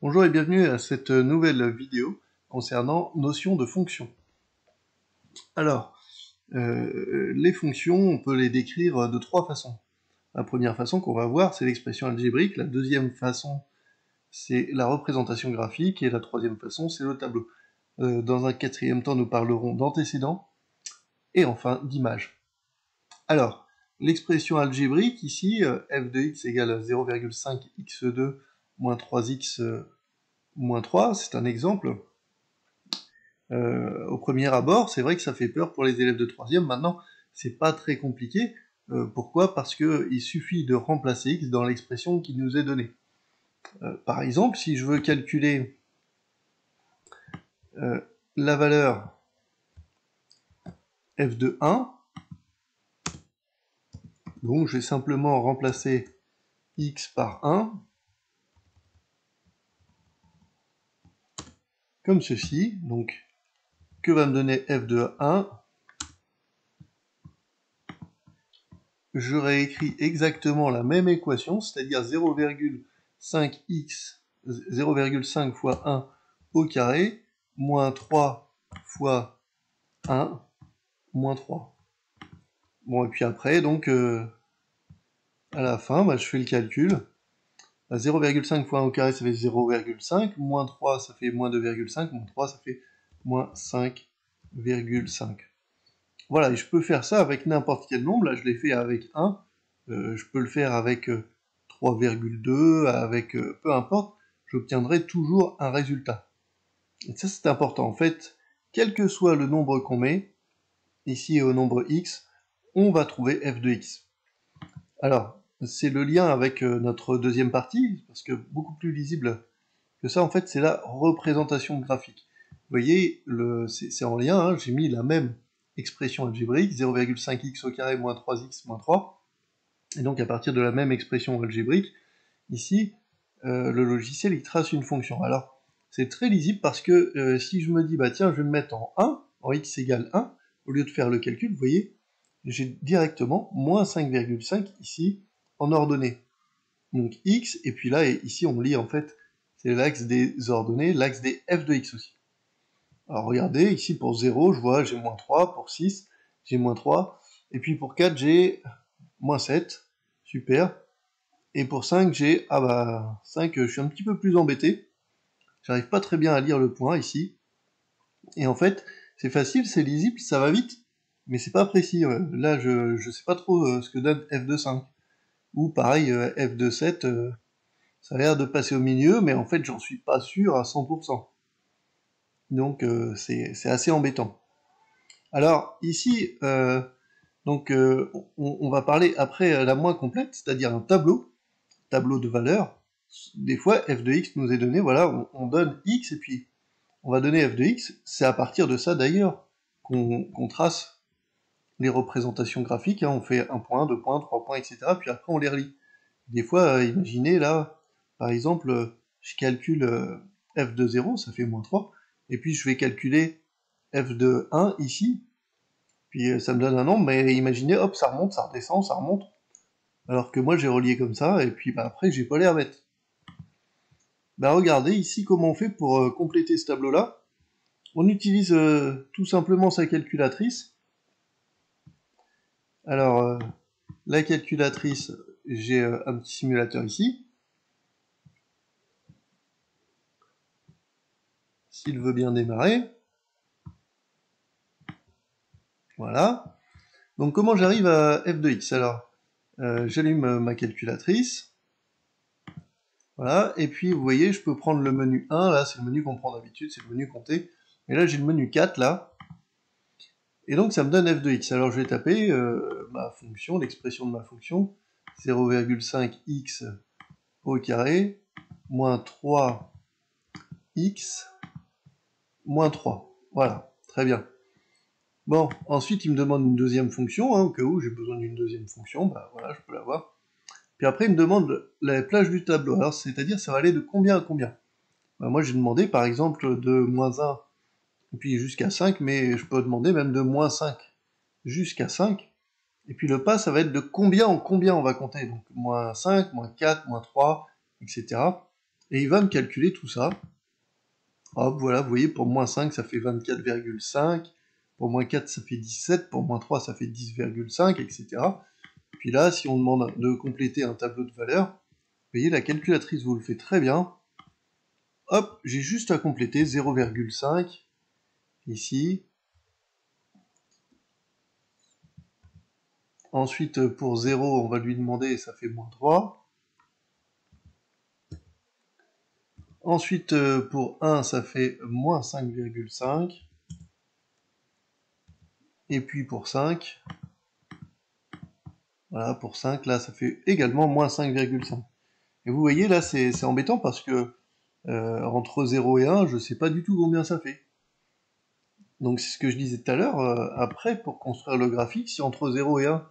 Bonjour et bienvenue à cette nouvelle vidéo concernant notion de fonction. Alors, les fonctions, on peut les décrire de trois façons. La première façon qu'on va voir, c'est l'expression algébrique. La deuxième façon, c'est la représentation graphique. Et la troisième façon, c'est le tableau. Dans un quatrième temps, nous parlerons d'antécédents et enfin d'image. Alors, l'expression algébrique, ici, f de x égale 0,5x2 moins 3x moins 3, c'est un exemple. Au premier abord, c'est vrai que ça fait peur pour les élèves de troisième. Maintenant, c'est pas très compliqué. Pourquoi? Parce qu'il suffit de remplacer x dans l'expression qui nous est donnée. Par exemple, si je veux calculer la valeur f de 1, donc je vais simplement remplacer x par 1, comme ceci. Donc, que va me donner f de 1? Je réécris exactement la même équation, c'est-à-dire 0,5x, 0,5 fois 1 au carré, moins 3 fois 1, moins 3. Bon, et puis après, donc, à la fin, je fais le calcul. 0,5 fois 1 au carré, ça fait 0,5, moins 3, ça fait moins 2,5, moins 3, ça fait moins 5,5. Voilà, et je peux faire ça avec n'importe quel nombre. Là, je l'ai fait avec 1. Je peux le faire avec 3,2, avec peu importe. J'obtiendrai toujours un résultat. Et ça, c'est important. En fait, quel que soit le nombre qu'on met, ici au nombre x, on va trouver f de x. Alors, c'est le lien avec notre deuxième partie, parce que beaucoup plus lisible que ça, en fait, c'est la représentation graphique. Vous voyez, c'est en lien, hein, j'ai mis la même expression algébrique, 0,5x au carré moins 3x moins 3, et donc à partir de la même expression algébrique, ici, le logiciel il trace une fonction. Alors, c'est très lisible parce que si je me dis, bah tiens, je vais me mettre en 1, en x égale 1, au lieu de faire le calcul, vous voyez, j'ai directement moins 5,5 ici en ordonnée. Donc x, et puis là, et ici on lit en fait, c'est l'axe des ordonnées, l'axe des f de x aussi. Alors regardez, ici pour 0, je vois j'ai moins 3, pour 6, j'ai moins 3, et puis pour 4, j'ai moins 7, super, et pour 5, j'ai, 5, je suis un petit peu plus embêté, j'arrive pas très bien à lire le point ici, et en fait, c'est facile, c'est lisible, ça va vite, mais c'est pas précis, là je sais pas trop ce que donne f de 5, ou pareil, f de 7, ça a l'air de passer au milieu, mais en fait, j'en suis pas sûr à 100%. Donc, c'est assez embêtant. Alors, ici, on va parler après la moins complète, c'est-à-dire un tableau de valeurs. Des fois, f de x nous est donné, voilà, on donne x, et puis on va donner f de x. C'est à partir de ça, d'ailleurs, qu'on trace les représentations graphiques. Hein. On fait 1 point, 2 points, 3 points, etc. Puis après, on les relie. Des fois, imaginez, là, par exemple, je calcule f de 0, ça fait moins 3, et puis je vais calculer f de 1 ici, puis ça me donne un nombre, mais imaginez, hop, ça remonte, ça redescend, ça remonte, alors que moi j'ai relié comme ça, et puis après j'ai pas les remettre. Regardez ici comment on fait pour compléter ce tableau-là. On utilise tout simplement sa calculatrice. Alors, la calculatrice, j'ai un petit simulateur ici. S'il veut bien démarrer. Voilà. Donc comment j'arrive à f de x? Alors, j'allume ma calculatrice. Voilà, et puis vous voyez, je peux prendre le menu 1, là c'est le menu qu'on prend d'habitude, c'est le menu compter. Et là j'ai le menu 4, là. Et donc ça me donne f de x. Alors je vais taper ma fonction, l'expression de ma fonction, 0,5x au carré, moins 3x, moins 3. Voilà, très bien. Bon, ensuite il me demande une deuxième fonction, hein, au cas où j'ai besoin d'une deuxième fonction, voilà, je peux l'avoir. Puis après il me demande la plage du tableau, alors c'est-à-dire ça va aller de combien à combien. Moi j'ai demandé par exemple de moins 1 et puis jusqu'à 5, mais je peux demander même de moins 5 jusqu'à 5. Et puis le pas, ça va être de combien en combien on va compter. Donc moins 5, moins 4, moins 3, etc. et il va me calculer tout ça. Hop, voilà, vous voyez, pour moins 5, ça fait 24,5, pour moins 4, ça fait 17, pour moins 3, ça fait 10,5, etc. Puis là, si on demande de compléter un tableau de valeurs, vous voyez, la calculatrice vous le fait très bien. Hop, j'ai juste à compléter 0,5, ici. Ensuite, pour 0, on va lui demander, ça fait moins 3. Ensuite, pour 1, ça fait moins 5,5. Et puis pour 5, voilà, pour 5, là, ça fait également moins 5,5. Et vous voyez, là, c'est embêtant parce que entre 0 et 1, je ne sais pas du tout combien ça fait. Donc c'est ce que je disais tout à l'heure, après, pour construire le graphique, si entre 0 et 1,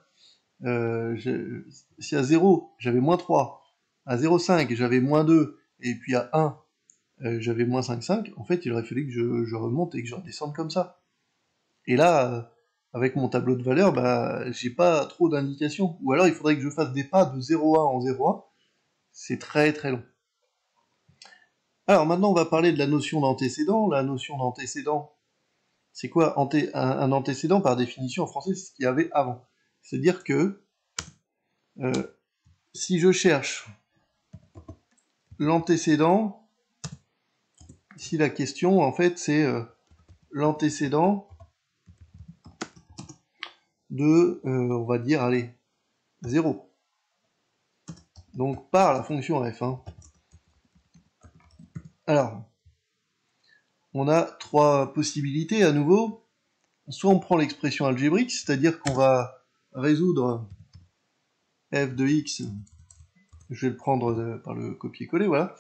si à 0, j'avais moins 3, à 0,5, j'avais moins 2, et puis à 1, j'avais moins 5,5, en fait, il aurait fallu que je remonte et que je redescende comme ça. Et là, avec mon tableau de valeurs, bah, j'ai pas trop d'indications. Ou alors, il faudrait que je fasse des pas de 0,1 en 0,1. C'est très très long. Alors maintenant, on va parler de la notion d'antécédent. La notion d'antécédent, c'est quoi un antécédent, par définition, en français, c'est ce qu'il y avait avant. C'est-à-dire que si je cherche l'antécédent, si la question, en fait, c'est l'antécédent de, on va dire, allez, 0. Donc par la fonction f. Alors, on a trois possibilités à nouveau. Soit on prend l'expression algébrique, c'est-à-dire qu'on va résoudre f de x, je vais le prendre par le copier-coller, voilà.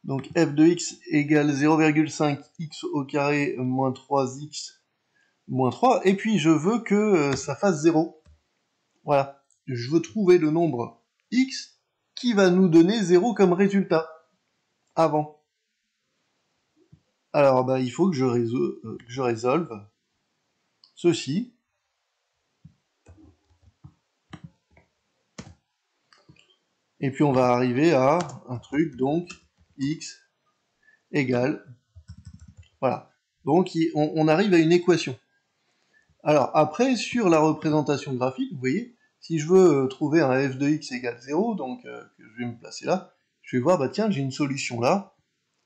Donc f de x égale 0,5x au carré moins 3x moins 3, et puis je veux que ça fasse 0. Voilà. Je veux trouver le nombre x qui va nous donner 0 comme résultat avant. Alors bah, il faut que je résolve ceci. Et puis on va arriver à un truc, donc x égale, voilà. Donc on arrive à une équation. Alors après, sur la représentation graphique, vous voyez, si je veux trouver un f de x égale 0, donc que je vais me placer là, je vais voir, bah tiens, j'ai une solution là,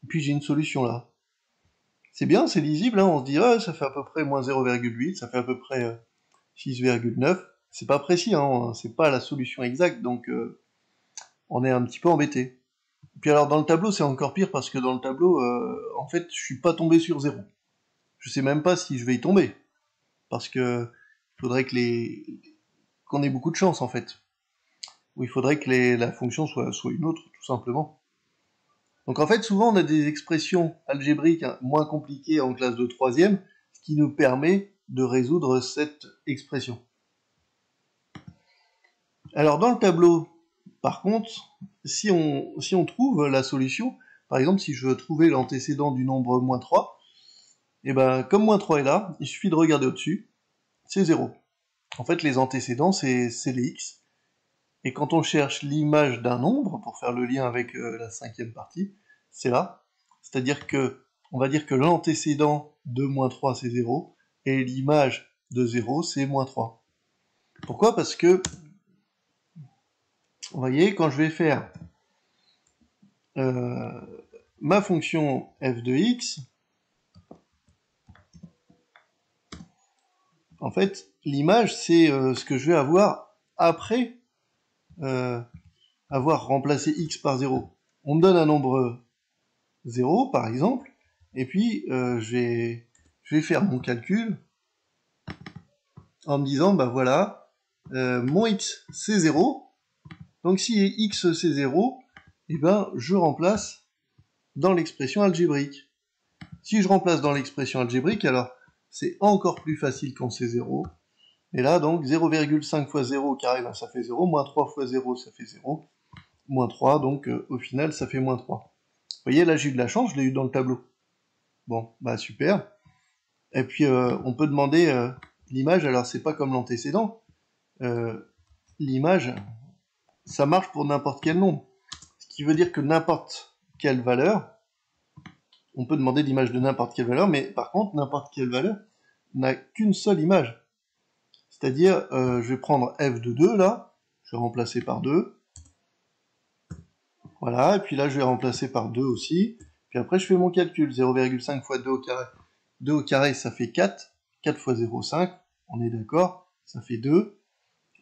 et puis j'ai une solution là. C'est bien, c'est lisible, hein, on se dit, ah, ça fait à peu près moins 0,8, ça fait à peu près 6,9, c'est pas précis, hein, c'est pas la solution exacte, donc on est un petit peu embêté. Puis alors dans le tableau c'est encore pire parce que dans le tableau en fait je suis pas tombé sur 0. Je sais même pas si je vais y tomber. Parce que il faudrait qu'on ait beaucoup de chance en fait. Ou il faudrait que la fonction soit une autre tout simplement. Donc en fait souvent on a des expressions algébriques moins compliquées en classe de 3e, ce qui nous permet de résoudre cette expression. Alors dans le tableau, par contre, si on trouve la solution, par exemple si je veux trouver l'antécédent du nombre moins 3, et ben comme moins 3 est là, il suffit de regarder au-dessus, c'est 0. En fait les antécédents c'est les x, et quand on cherche l'image d'un nombre, pour faire le lien avec la cinquième partie, c'est là. C'est-à-dire que, on va dire que l'antécédent de moins 3 c'est 0, et l'image de 0 c'est moins 3. Pourquoi? Parce que vous voyez, quand je vais faire ma fonction f de x, en fait, l'image, c'est ce que je vais avoir après avoir remplacé x par 0. On me donne un nombre 0, par exemple, et puis je vais faire mon calcul en me disant, bah voilà, mon x, c'est 0, donc si x, c'est 0, et ben je remplace dans l'expression algébrique. Si je remplace dans l'expression algébrique, alors c'est encore plus facile quand c'est 0. Et là, donc, 0,5 fois 0 au carré, ben, ça fait 0. Moins 3 fois 0, ça fait 0. Moins 3, donc au final, ça fait moins 3. Vous voyez, là, j'ai eu de la chance, je l'ai eu dans le tableau. Bon, bah super. Et puis, on peut demander l'image, alors c'est pas comme l'antécédent. L'image, ça marche pour n'importe quel nombre. Ce qui veut dire que n'importe quelle valeur. On peut demander l'image de n'importe quelle valeur, mais par contre, n'importe quelle valeur n'a qu'une seule image. C'est-à-dire, je vais prendre f de 2, là, je vais remplacer par 2. Voilà, et puis là, je vais remplacer par 2 aussi. Puis après, je fais mon calcul. 0,5 fois 2 au carré. 2 au carré, ça fait 4. 4 fois 0,5, on est d'accord, ça fait 2.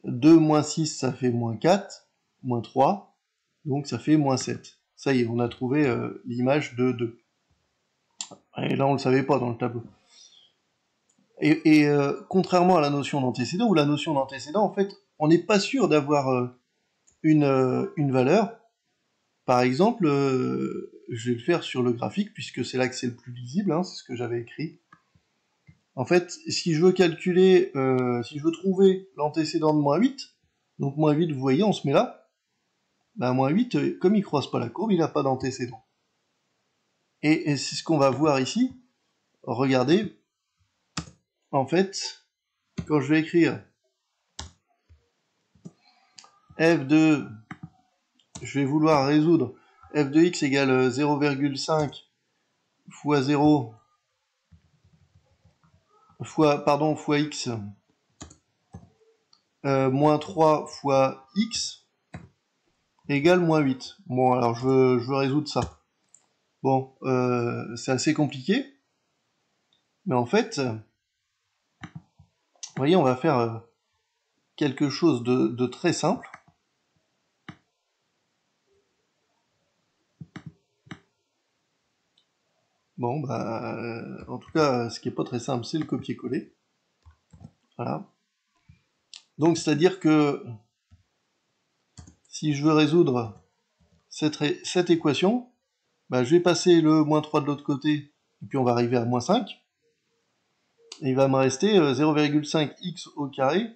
2 moins 6, ça fait moins 4, moins 3, donc ça fait moins 7. Ça y est, on a trouvé l'image de 2. Et là, on ne le savait pas dans le tableau. Et contrairement à la notion d'antécédent, où la notion d'antécédent, en fait, on n'est pas sûr d'avoir une valeur. Par exemple, je vais le faire sur le graphique, puisque c'est là que c'est le plus lisible, hein, c'est ce que j'avais écrit. En fait, si je veux calculer, si je veux trouver l'antécédent de moins 8, donc moins 8, vous voyez, on se met là, ben, moins 8, comme il ne croise pas la courbe, il n'a pas d'antécédent. Et c'est ce qu'on va voir ici. Regardez, en fait, quand je vais écrire f de, je vais vouloir résoudre f de x égale 0,5 fois 0 fois x moins 3 fois x égale moins 8. Bon, alors je veux résoudre ça. Bon, c'est assez compliqué, mais en fait, vous voyez, on va faire quelque chose de très simple. Bon, bah, en tout cas, ce qui n'est pas très simple, c'est le copier-coller. Voilà. Donc, c'est-à-dire que si je veux résoudre cette équation, bah, je vais passer le moins 3 de l'autre côté, et puis on va arriver à moins 5. Et il va me rester 0,5x au carré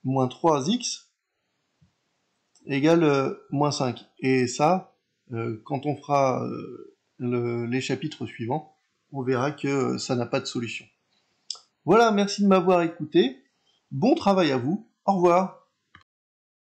moins 3x égale moins 5. Et ça, quand on fera les chapitres suivants, on verra que ça n'a pas de solution. Voilà, merci de m'avoir écouté. Bon travail à vous. Au revoir.